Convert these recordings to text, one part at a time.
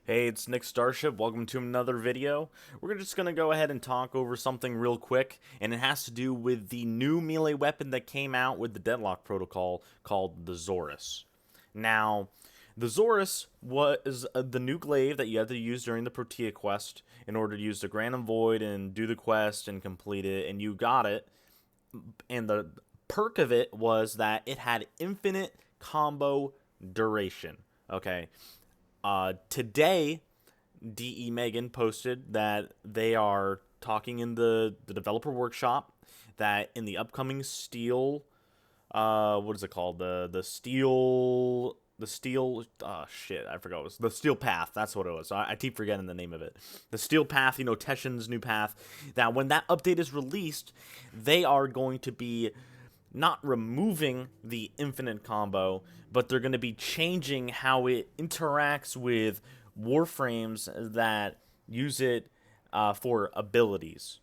Hey, it's Nick Starship. Welcome to another video. We're just going to go ahead and talk over something real quick, and it has to do with the new melee weapon that came out with the Deadlock Protocol called the Xoris. Now, the Xoris was the new glaive that you had to use during the Protea quest in order to use the Granum Void and do the quest and complete it, and you got it. And the perk of it was that it had infinite combo duration. Okay, today, DE Megan posted that they are talking in the developer workshop that in the upcoming Steel, what is it called? Shit, I forgot. It was the Steel Path. That's what it was. I keep forgetting the name of it. The Steel Path, Teshin's new path. That when that update is released, they are going to be not removing the infinite combo, but they're going to be changing how it interacts with warframes that use it for abilities.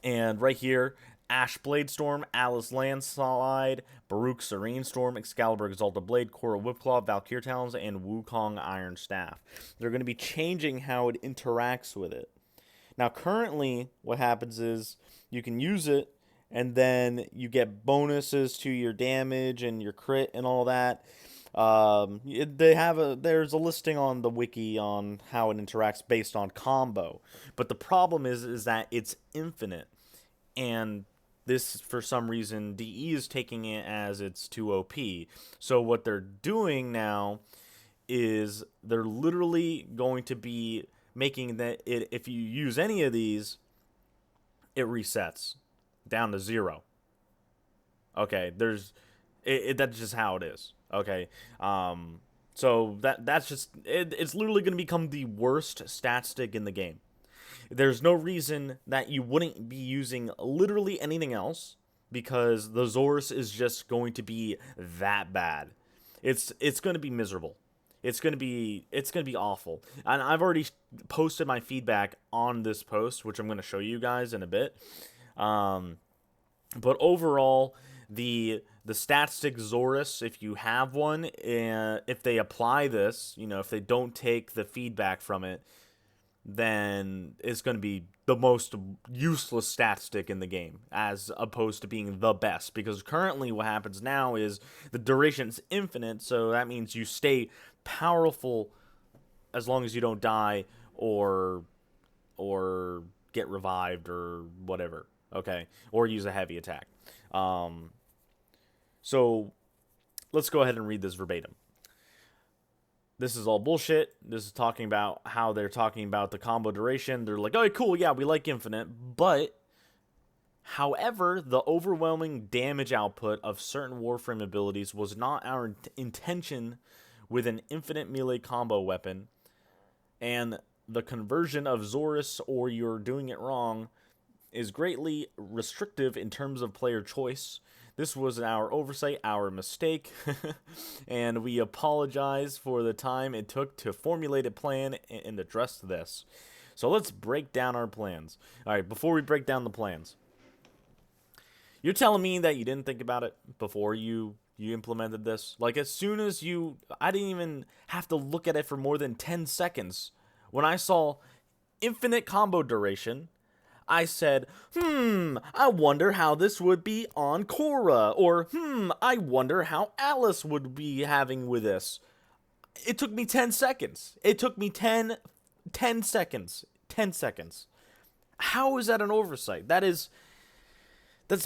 And right here, Ash Bladestorm, Alice Landslide, Baruch Serene Storm, Excalibur Exalted Blade, Korra Whipclaw, Valkyr Talons, and Wukong Iron Staff. They're going to be changing how it interacts with it. Now, currently, what happens is you can use it, and then you get bonuses to your damage and your crit and all that. There's a listing on the wiki on how it interacts based on combo, but the problem is that it's infinite, and this for some reason DE is taking it as it's too OP. So what they're doing now is they're literally going to be making that if you use any of these, it resets down to 0. Okay, that's just how it is. Okay, so that's just it's literally going to become the worst stat stick in the game. There's no reason that you wouldn't be using literally anything else because the Xoris is just going to be that bad. It's going to be miserable. It's gonna be awful. And I've already posted my feedback on this post, which I'm going to show you guys in a bit. But overall, the stat stick Xoris, if you have one, if they apply this, if they don't take the feedback from it, then it's going to be the most useless stat stick in the game, as opposed to being the best. Because currently what happens now is the duration's infinite, so that means you stay powerful as long as you don't die or get revived or whatever. Okay, or use a heavy attack. So let's go ahead and read this verbatim. This is all bullshit. This is talking about how they're talking about the combo duration. They're like, oh, cool, yeah, we like infinite, but however, the overwhelming damage output of certain Warframe abilities was not our intention with an infinite melee combo weapon, and the conversion of Xoris, or you're doing it wrong, is greatly restrictive in terms of player choice. This was our oversight, our mistake, and we apologize for the time it took to formulate a plan and address this. So let's break down our plans. All right, before we break down the plans, you're telling me that you didn't think about it before you implemented this? Like, as soon as I didn't even have to look at it for more than 10 seconds. When I saw infinite combo duration, I said, I wonder how this would be on Korra, or I wonder how Alice would be having with this. It took me 10 seconds. It took me 10 seconds. 10 seconds. How is that an oversight? That's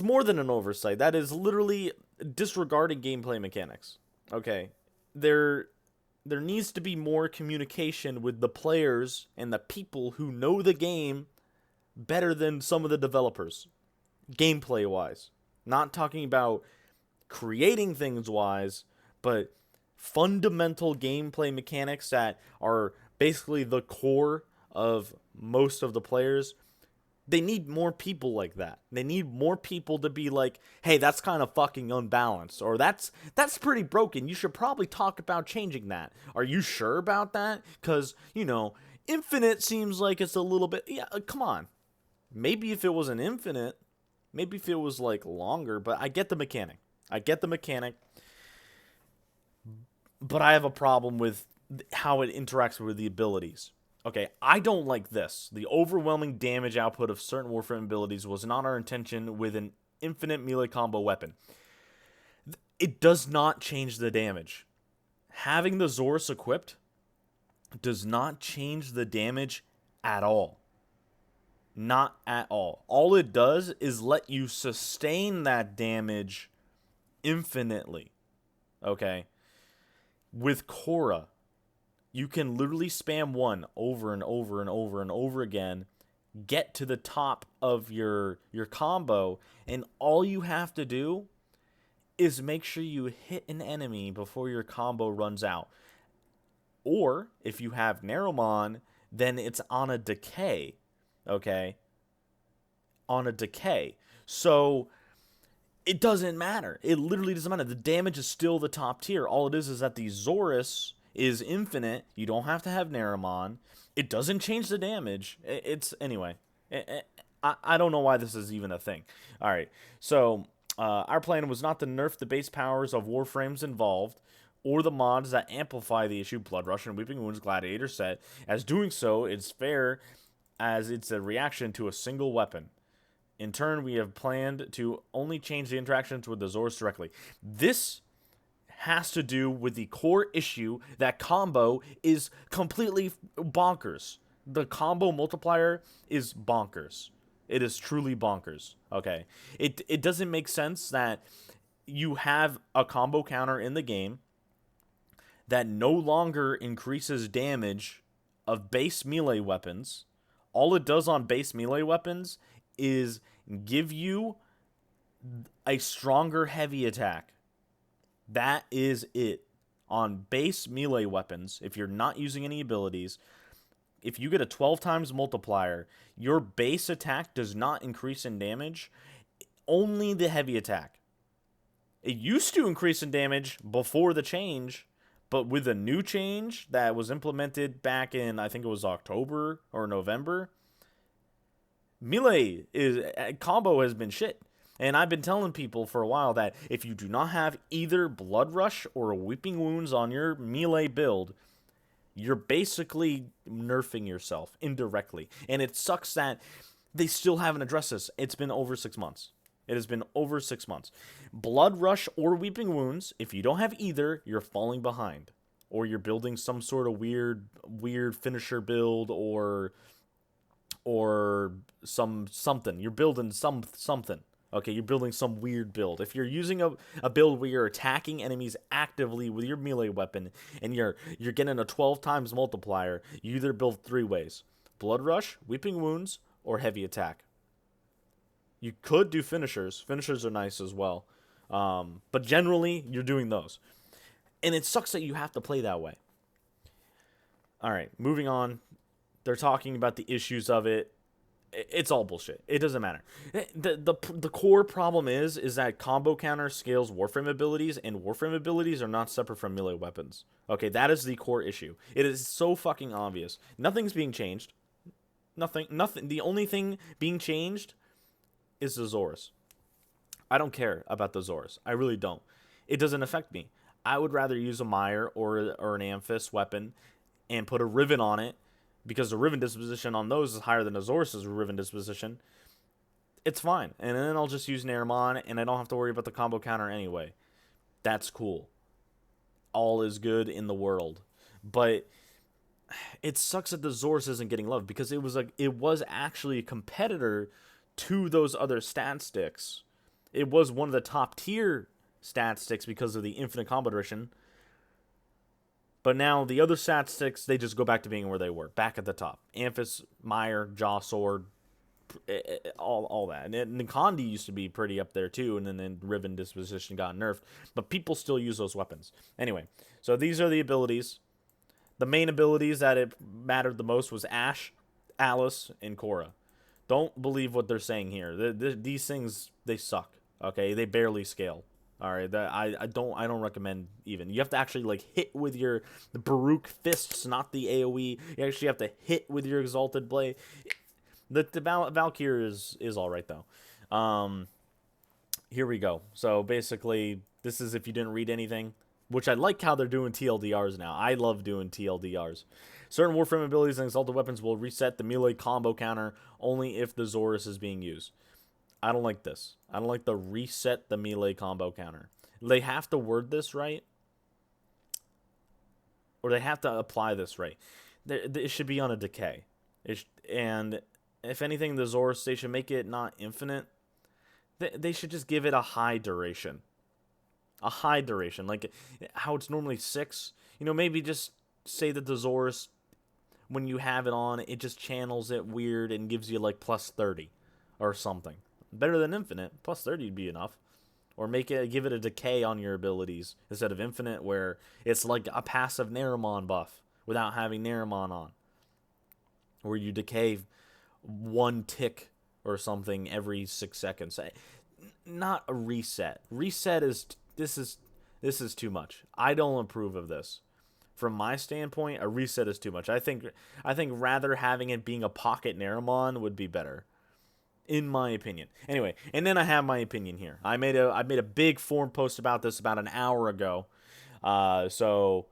more than an oversight. That is literally disregarding gameplay mechanics. Okay. There needs to be more communication with the players and the people who know the game better than some of the developers, gameplay wise. Not talking about creating things wise, but fundamental gameplay mechanics that are basically the core of most of the players. They need more people like that. They need more people to be like, hey, that's kind of fucking unbalanced, or that's pretty broken. You should probably talk about changing that. Are you sure about that? Because, infinite seems like it's a little bit, yeah, come on. Maybe if it was an infinite, maybe if it was like longer, but I get the mechanic. But I have a problem with how it interacts with the abilities. Okay, I don't like this. The overwhelming damage output of certain Warframe abilities was not our intention with an infinite melee combo weapon. It does not change the damage. Having the Xoris equipped does not change the damage at all. Not at all. All it does is let you sustain that damage infinitely. Okay? With Korra, you can literally spam one over and over and over and over again, get to the top of your combo, and all you have to do is make sure you hit an enemy before your combo runs out. Or if you have Narumon, then it's on a decay. Okay? On a decay. So it doesn't matter. It literally doesn't matter. The damage is still the top tier. All it is that the Xoris is infinite. You don't have to have Narumon. It doesn't change the damage. It's anyway. I don't know why this is even a thing. All right. So our plan was not to nerf the base powers of Warframes involved, or the mods that amplify the issue, Blood Rush and Weeping Wounds Gladiator set, as doing so is fair as it's a reaction to a single weapon. In turn, we have planned to only change the interactions with the Xoris directly. This has to do with the core issue that combo is completely bonkers. The combo multiplier is bonkers. It is truly bonkers. Okay. It doesn't make sense that you have a combo counter in the game that no longer increases damage of base melee weapons. All it does on base melee weapons is give you a stronger heavy attack. That is it. On base melee weapons, if you're not using any abilities, if you get a 12 times multiplier, your base attack does not increase in damage, only the heavy attack. It used to increase in damage before the change, but with a new change that was implemented back in, I think it was October or November, melee combo has been shit. And I've been telling people for a while that if you do not have either Blood Rush or Weeping Wounds on your melee build, you're basically nerfing yourself indirectly. And it sucks that they still haven't addressed this. It's been over 6 months. It has been over 6 months. Blood Rush or Weeping Wounds, if you don't have either, you're falling behind. Or you're building some sort of weird finisher build or something. You're building something. Okay, you're building some weird build. If you're using a build where you're attacking enemies actively with your melee weapon and you're getting a 12 times multiplier, you either build 3 ways. Blood Rush, Weeping Wounds, or Heavy Attack. You could do finishers. Finishers are nice as well. But generally, you're doing those. And it sucks that you have to play that way. Alright, moving on. They're talking about the issues of it. It's all bullshit. It doesn't matter. The core problem is that combo counter scales Warframe abilities, and Warframe abilities are not separate from melee weapons. Okay, that is the core issue. It is so fucking obvious. Nothing's being changed. Nothing. The only thing being changed is the Xoris. I don't care about the Xoris. I really don't. It doesn't affect me. I would rather use a Mire or an Amphis weapon and put a Riven on it, because the Riven disposition on those is higher than the Xoris' Riven disposition. It's fine. And then I'll just use Naramon, and I don't have to worry about the combo counter anyway. That's cool. All is good in the world. But it sucks that the Xoris isn't getting love, because it was actually a competitor to those other stat sticks. It was one of the top tier stat sticks because of the infinite combo duration. But now the other stat sticks, they just go back to being where they were, back at the top. Amphis, Mire, Jaw Sword, all that. And Nikandi used to be pretty up there too, and then Riven disposition got nerfed. But people still use those weapons. Anyway, so these are the abilities. The main abilities that it mattered the most was Ashe, Alice, and Korra. Don't believe what they're saying here. These things, they suck. Okay, they barely scale. All right, I don't recommend even. You have to actually like hit with the Baruch fists, not the AOE. You actually have to hit with your Exalted Blade. The Valkyrie is all right though. Here we go. So basically, this is if you didn't read anything. which I like how they're doing TLDRs now. I love doing TLDRs. Certain Warframe abilities and exalted weapons will reset the melee combo counter only if the Xoris is being used. I don't like this. I don't like the reset the melee combo counter. They have to word this right, or they have to apply this right. It should be on a decay. And if anything, the Xoris, they should make it not infinite. They should just give it a high duration. A high duration. Like how it's normally 6. Maybe just say that the Xoris, when you have it on, it just channels it weird and gives you like plus 30 or something. Better than infinite. Plus 30 would be enough. Or give it a decay on your abilities instead of infinite, where it's like a passive Naramon buff without having Naramon on. Where you decay 1 tick or something every 6 seconds. Not a reset. Reset is this is too much. I don't approve of this. From my standpoint, a reset is too much. I think rather having it being a pocket Naramon would be better, in my opinion. Anyway, and then I have my opinion here. I made a big forum post about this about an hour ago. So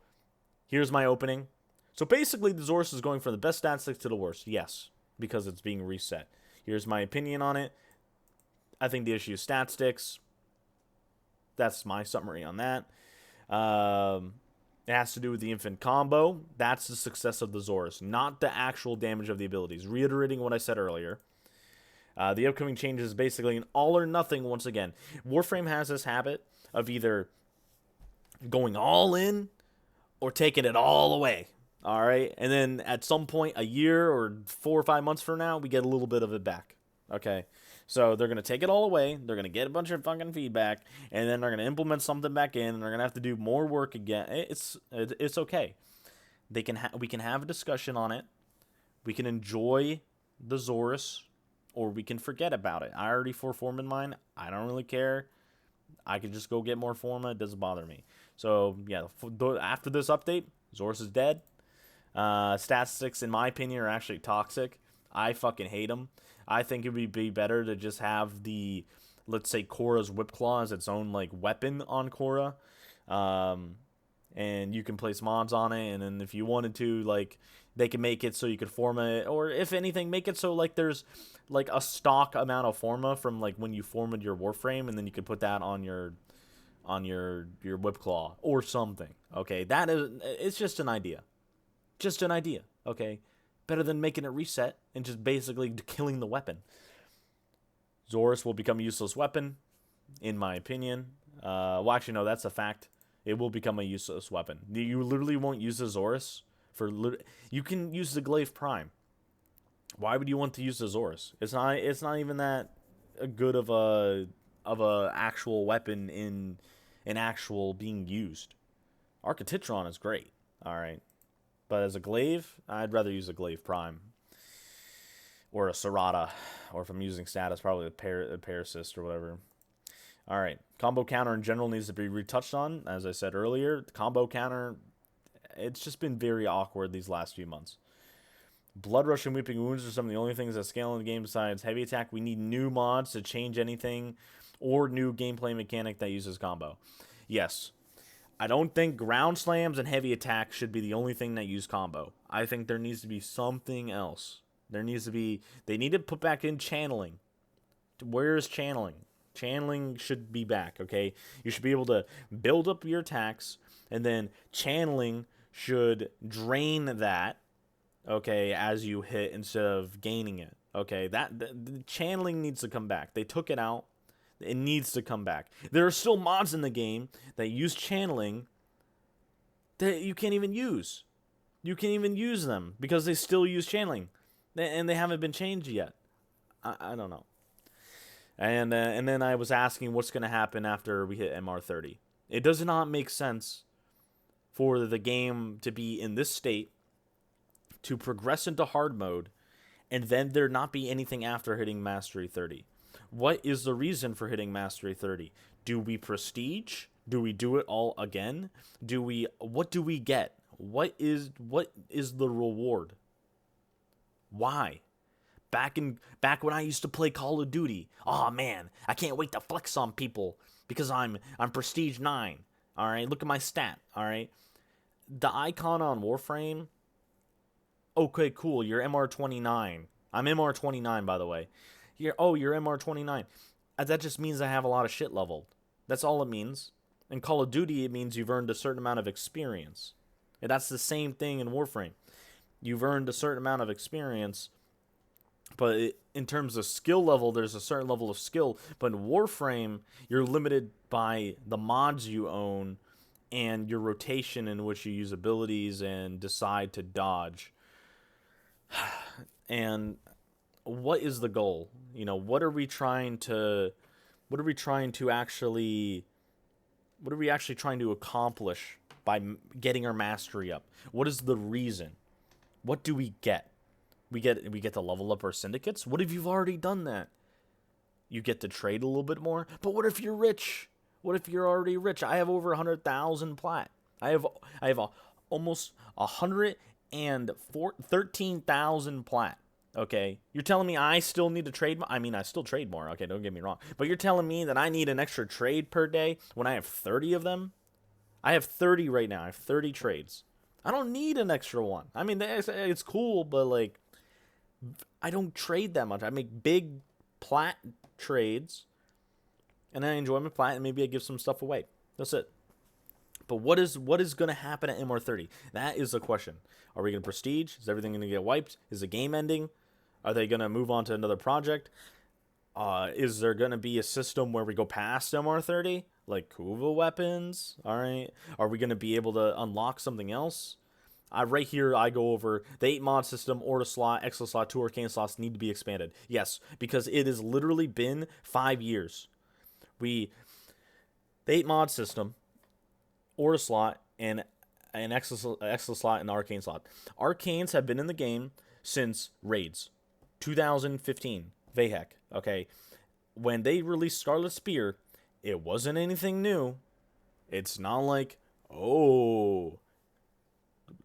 here's my opening. So basically, the Xoris is going from the best stat sticks to the worst. Yes, because it's being reset. Here's my opinion on it. I think the issue is stat sticks. That's my summary on that. It has to do with the infant combo. That's the success of the Xoris, not the actual damage of the abilities. Reiterating what I said earlier. The upcoming changes is basically an all or nothing once again. Warframe has this habit of either going all in or taking it all away. All right? And then at some point, a year or 4 or 5 months from now, we get a little bit of it back. Okay? So they're going to take it all away. They're going to get a bunch of fucking feedback. And then they're going to implement something back in. And they're going to have to do more work again. It's okay. We can have a discussion on it. We can enjoy the Xoris. Or we can forget about it. I already formed mine. I don't really care. I could just go get more forma. It doesn't bother me. So, yeah, after this update, Xoris is dead. Stat sticks, in my opinion, are actually toxic. I fucking hate them. I think it would be better to just have the, let's say, Korra's Whip Claw as its own, like, weapon on Korra. And you can place mods on it. And then if you wanted to, like, they can make it so you could forma it. Or if anything, make it so, like, there's, like, a stock amount of forma from, like, when you formed your Warframe. And then you could put that on your Whip Claw or something. Okay, it's just an idea. Just an idea, okay? Better than making it reset and just basically killing the weapon. Xoris will become a useless weapon, in my opinion. Well, actually, no, that's a fact. It will become a useless weapon. You literally won't use the Xoris for... You can use the Glaive Prime. Why would you want to use the Xoris? It's not even that good of a actual weapon in an actual being used. Archititron is great, all right. But as a glaive, I'd rather use a Glaive Prime. Or a Serrata. Or if I'm using status, probably a Parasist or whatever. Alright. Combo counter in general needs to be retouched on. As I said earlier, the combo counter, it's just been very awkward these last few months. Blood Rush and Weeping Wounds are some of the only things that scale in the game besides heavy attack. We need new mods to change anything. Or new gameplay mechanic that uses combo. Yes. I don't think ground slams and heavy attack should be the only thing that use combo. I think there needs to be something else. They need to put back in channeling. Where is channeling? Channeling should be back, okay? You should be able to build up your attacks, and then channeling should drain that, okay, as you hit instead of gaining it, okay? The channeling needs to come back. They took it out. It needs to come back. There are still mods in the game that use channeling that you can't even use. You can't even use them because they still use channeling. And they haven't been changed yet. I don't know. And then I was asking what's going to happen after we hit MR30. It does not make sense for the game to be in this state, to progress into hard mode, and then there not be anything after hitting Mastery 30. What is the reason for hitting Mastery 30? Do we prestige? Do we do it all again? What do we get? What is the reward? Why? Back when I used to play Call of Duty, oh man, I can't wait to flex on people because I'm prestige 9. All right, look at my stat. All right, the icon on Warframe. Okay, cool. You're MR29. I'm MR29, by the way. You're MR29. That just means I have a lot of shit leveled. That's all it means. In Call of Duty, it means you've earned a certain amount of experience. And that's the same thing in Warframe. You've earned a certain amount of experience, but in terms of skill level, there's a certain level of skill. But in Warframe, you're limited by the mods you own and your rotation in which you use abilities and decide to dodge. And what is the goal? What are we trying to actually what are we actually trying to accomplish by getting our mastery up? What is the reason? What do we get? We get to level up our syndicates. What if you've already done that? You get to trade a little bit more. But what if you're rich? What if you're already rich? I have over 100,000 plat. I have almost 113,000 plat. Okay, you're telling me I still need to trade? I mean, I still trade more. Okay, don't get me wrong. But you're telling me that I need an extra trade per day when I have 30 of them? I have 30 right now. I have 30 trades. I don't need an extra one. I mean, it's cool, but like, I don't trade that much. I make big plat trades, and I enjoy my plat, and maybe I give some stuff away. That's it. But what is going to happen at MR30? That is the question. Are we going to prestige? Is everything going to get wiped? Is the game ending? Are they going to move on to another project? Is there going to be a system where we go past MR30? Like Kuva weapons? All right. Are we going to be able to unlock something else? Right here, I go over the 8 mod system, Orta slot, Exo slot, 2 Arcane slots need to be expanded. Yes, because it has literally been 5 years. The 8 mod system, Orta slot, and an Exo slot and Arcane slot. Arcanes have been in the game since Raids. 2015, Vahek, okay? When they released Scarlet Spear, it wasn't anything new. It's not like, oh,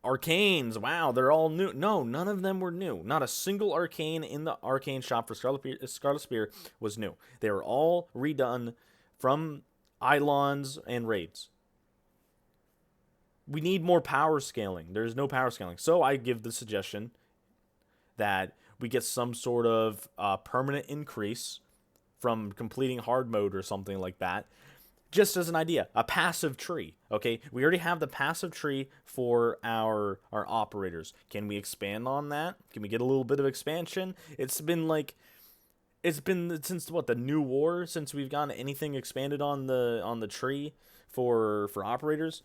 Arcanes, wow, they're all new. No, none of them were new. Not a single Arcane in the Arcane shop for Scarlet Spear was new. They were all redone from Eidolons and Raids. We need more power scaling. There's no power scaling. So I give the suggestion that we get some sort of permanent increase from completing hard mode or something like that. Just as an idea, a passive tree, okay? We already have the passive tree for our operators. Can we expand on that? Can we get a little bit of expansion? It's been since what, the New War, since we've gotten anything expanded on the tree for operators.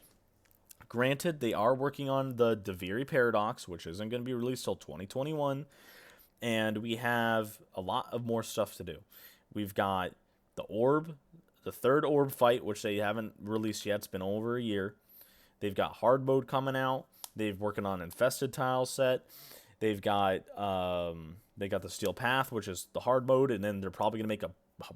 Granted, they are working on the Deviri Paradox, which isn't going to be released till 2021, and we have a lot of more stuff to do. We've got the orb, the third orb fight, which they haven't released yet. It's been over a year. They've got hard mode coming out. They've working on infested tile set. They've got they got the steel path, which is the hard mode, and then they're probably gonna make a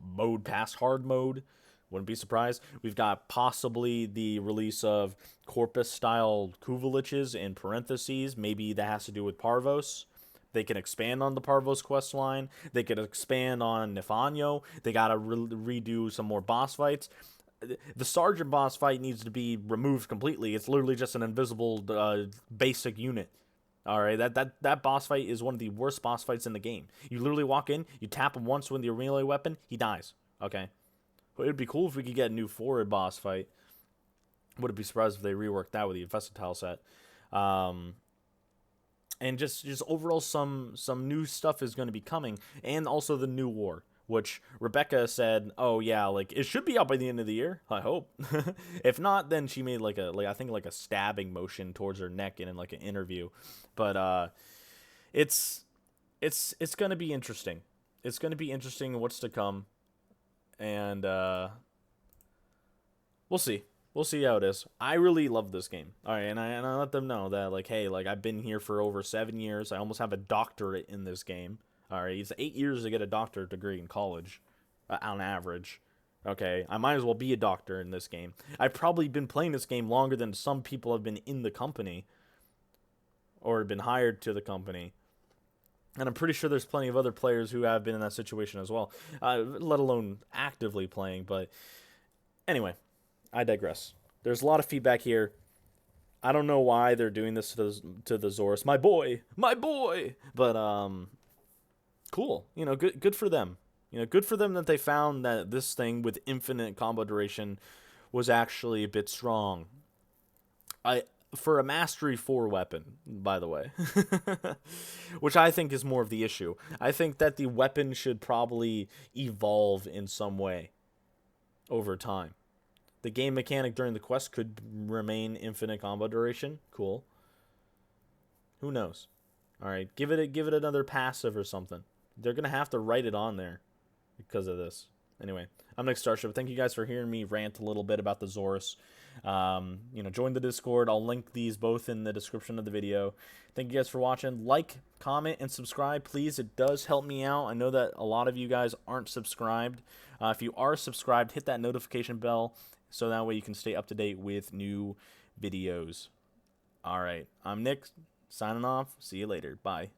mode past hard mode. Wouldn't be surprised. We've got possibly the release of Corpus style Kuvaliches in parentheses. Maybe that has to do with Parvos. They can expand on the Parvos quest line. They could expand on Nifanyo. They gotta redo some more boss fights. The Sergeant boss fight needs to be removed completely. It's literally just an invisible basic unit. All right, that boss fight is one of the worst boss fights in the game. You literally walk in, you tap him once with your melee weapon, he dies. Okay, but it'd be cool if we could get a new forward boss fight. Wouldn't be surprised if they reworked that with the infested tile set. And just overall some new stuff is going to be coming, and also the new war, which Rebecca said, oh yeah, like it should be out by the end of the year, I hope. If not, then she made I think a stabbing motion towards her neck in like an interview. But it's going to be interesting. It's going to be interesting what's to come, and we'll see. We'll see how it is. I really love this game. All right, and I let them know that, like, hey, like, I've been here for over 7 years. I almost have a doctorate in this game. All right, it's 8 years to get a doctorate degree in college, on average. Okay, I might as well be a doctor in this game. I've probably been playing this game longer than some people have been in the company, or been hired to the company. And I'm pretty sure there's plenty of other players who have been in that situation as well, let alone actively playing. But anyway, I digress. there's a lot of feedback here. I don't know why they're doing this to the Xoris. My boy, my boy. But cool. You know, good for them. You know, good for them that they found that this thing with infinite combo duration was actually a bit strong. For a Mastery 4 weapon, by the way. Which I think is more of the issue. I think that the weapon should probably evolve in some way over time. The game mechanic during the quest could remain infinite combo duration. Cool. Who knows? All right, give it another passive or something. They're gonna have to write it on there because of this. Anyway, I'm Nick Starship. Thank you guys for hearing me rant a little bit about the Xoris. You know, join the Discord. I'll link these both in the description of the video. Thank you guys for watching. Like, comment, and subscribe, please. It does help me out. I know that a lot of you guys aren't subscribed. If you are subscribed, hit that notification bell so that way you can stay up to date with new videos. All right, I'm Nick, signing off. See you later. Bye.